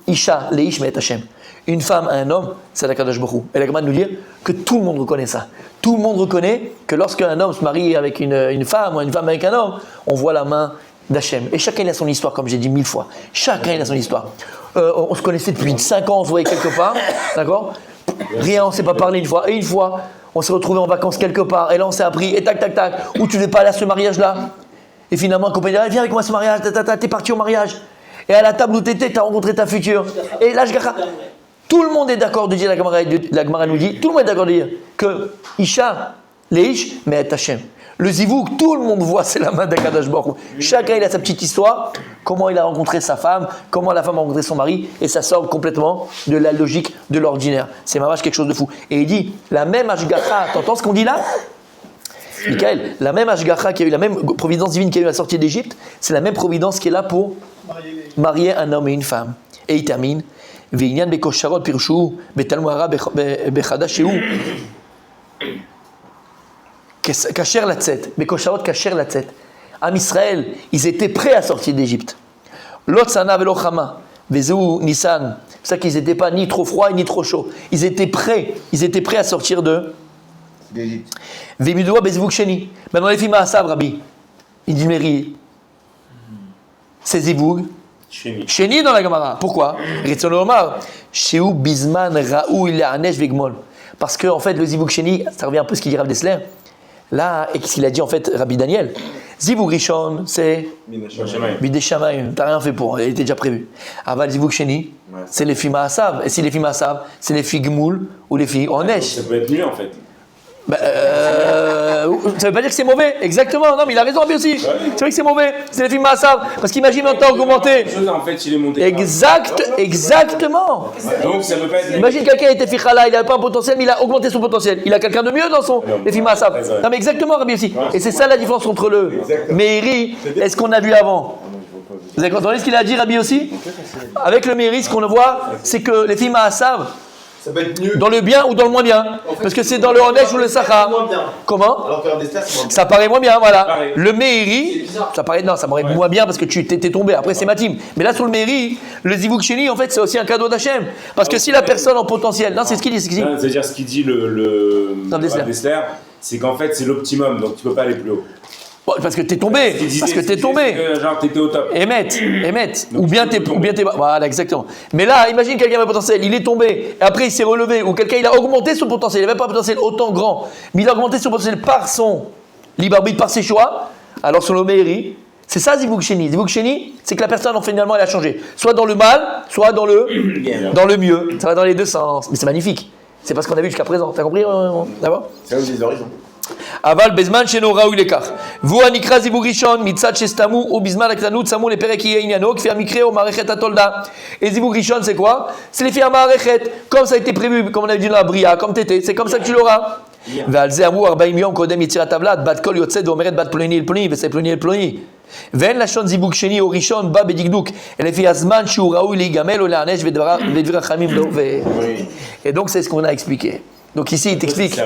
Isha, les Ish Me'et Hashem. Une femme, un homme, c'est la Kadosh Baruch Hu. Et la Gemara nous dit que tout le monde reconnaît ça. Tout le monde reconnaît que lorsqu'un homme se marie avec une femme ou une femme avec un homme, on voit la main d'Hachem. Et chacun il a son histoire, comme j'ai dit 1000 fois. Chacun il a son histoire. On se connaissait depuis 5 ans, on se voyait quelque part, d'accord? Rien, on ne s'est pas parlé une fois. Et une fois, on s'est retrouvés en vacances quelque part. Et là, on s'est appris, et tac, tac, tac. Où tu ne devais pas aller à ce mariage-là? Et finalement, un copain dit, viens avec moi à ce mariage, t'es parti au mariage. Et à la table où t'étais, t'as rencontré ta future. Et là, tout le monde est d'accord de dire, la Gemara nous dit, tout le monde est d'accord de dire que Isha, Leish, mais Hachem. Le zivouk, tout le monde voit, c'est la main d'Akadosh Baruch Hu. Chacun, il a sa petite histoire, comment il a rencontré sa femme, comment la femme a rencontré son mari, et ça sort complètement de la logique de l'ordinaire. C'est vraiment quelque chose de fou. Et il dit, la même Ashgacha, t'entends ce qu'on dit là? Michael, la même Ashgacha qui a eu, la même providence divine qui a eu la sortie d'Égypte, c'est la même providence qui est là pour marier un homme et une femme. Et il termine, Ve'inyan bekosharot pirshu betalmuara bechadashu kasher latzet, bekosharot kasher latzet. Am Israël, ils étaient prêts à sortir d'Égypte. Lot sana velo chama vezeu Nissan. C'est ça qu'ils n'étaient pas ni trop froid ni trop chaud. Ils étaient prêts à sortir d'Égypte. Vemidoua bezvuk sheni. Maintenant les filles ma'asav, Rabbi. Il dit Meri. C'est zivug. Sheni dans la Gemara. Pourquoi? Ritson Omar. Sheu bizman raou il anesh vegmol. Parce que en fait le zivug sheni, ça revient un peu à ce qu'il dit Rav Dessler. Là, et ce qu'il a dit en fait Rabbi Daniel. Zivug rishon, c'est Bidei Shamayim. T'as rien fait pour, il était déjà prévu. Aval zivug sheni, c'est les filles ma'asav. Et si les filles ma'asav, c'est les filles gmoul ou les filles onesh. Ça peut être mieux en fait. Ça veut pas dire que c'est mauvais, exactement. Non, mais il a raison, Rabbi aussi. C'est vrai que c'est mauvais. C'est les films Maasav. Parce qu'imagine maintenant augmenté. En fait, il est monté. Exactement. Donc ça peut pas être. Imagine quelqu'un était fichala, il n'avait pas un potentiel, mais il a augmenté son potentiel. Il a quelqu'un de mieux dans son les films Maasav. Non, mais exactement, Rabbi aussi. Et c'est ça la différence entre le Meiri et ce qu'on a vu avant. Vous avez entendu ce qu'il a dit, Rabbi aussi? Avec le Meiri, ce qu'on voit, c'est que les films Maasav, ça peut être mieux. dans le bien ou dans le moins bien. En fait, parce que c'est dans le Honesh ou le Sacha. Comment? Alors que c'est moins bien. Ça paraît moins bien, voilà. Pareil. Le Meiri, ça paraît moins bien parce que tu t'es tombé. Après, c'est matim. Mais là, sur le Meiri, le Zivuk Sheni, en fait, c'est aussi un cadeau d'Hachem. Parce que si la personne en potentiel. Non, c'est ce qu'il dit. C'est-à-dire, ce qu'il dit le Dessler, c'est qu'en fait, c'est l'optimum. Donc, tu peux pas aller plus haut. Bon, parce que t'es tombé. Parce que t'es tombé. Genre, t'étais au top. Émet. Ou bien t'es bas. Voilà, exactement. Mais là, imagine quelqu'un avec potentiel, il est tombé, et après il s'est relevé, ou quelqu'un il a augmenté son potentiel, il n'avait pas un potentiel autant grand, mais il a augmenté son potentiel par son libre arbitre, par ses choix, alors sur le Meiri, c'est ça Zivuk Sheni. Zivuk Sheni, c'est que la personne finalement elle a changé. Soit dans le mal, soit dans le mieux. Ça va dans les deux sens. Mais c'est magnifique. C'est pas ce qu'on a vu jusqu'à présent. T'as compris d'abord? C'est des horizons. אבל בזמן שאינו ראוי לכך. והוא הנקרא זיווג ראשון מצד שסתמו ובזמן הקטנות שמו לפרק יהיה עניינו כפי המקרה או מערכת התולדה. Et זיווג ראשון c'est quoi? C'est les filles à מערכת, comme ça a été prévu, comme on a dit dans la bria, comme t'étais, c'est comme ça que tu l'auras. ועל זה אמרו 40 יום קודם יצירת הטבלת, בת קול יוצאת ואומרת בת פלוני אל פלוני וזה פלוני אל פלוני. ואין לשון זיווג שני או ראשון בא בדקדוק, אלא לפי הזמן שהוא ראוי להיגמל או להענש ודברי רחמים לא. Et donc c'est ce qu'on a expliqué. Donc ici il t'explique.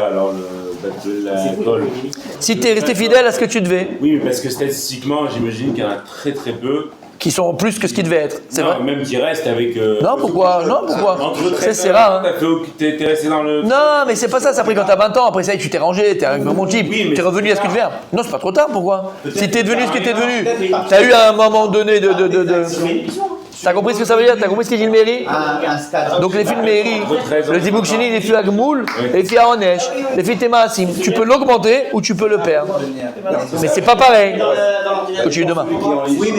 Si tu es resté fidèle à ce que tu devais. Oui, mais parce que statistiquement, j'imagine qu'il y en a très très peu qui sont plus que ce qu'ils devaient être. C'est Non, vrai. même qui reste avec. Non, pourquoi? Non, pourquoi? Entre C'est rare. Hein. T'es resté dans le. Non, mais c'est pas ça, ça a pris quand t'as 20 ans. Après ça, tu t'es rangé, t'es un bon type, Oui, mais t'es revenu à ce que tu viens. Non, c'est pas trop tard, pourquoi? Si t'es devenu ce que t'es devenu, t'as Peut-être eu à un moment donné de. C'est une émission. T'as compris ce que ça veut dire? T'as compris ce que dit le mairie? Un stade. Donc les films mairie, le Zibouk Shini, les films Agmoul, les films Aonesh, les films Temaasim. Tu peux l'augmenter ou tu peux le perdre. Mais c'est pas pareil. Dans l'ordinateur. Continue demain. Oui, mais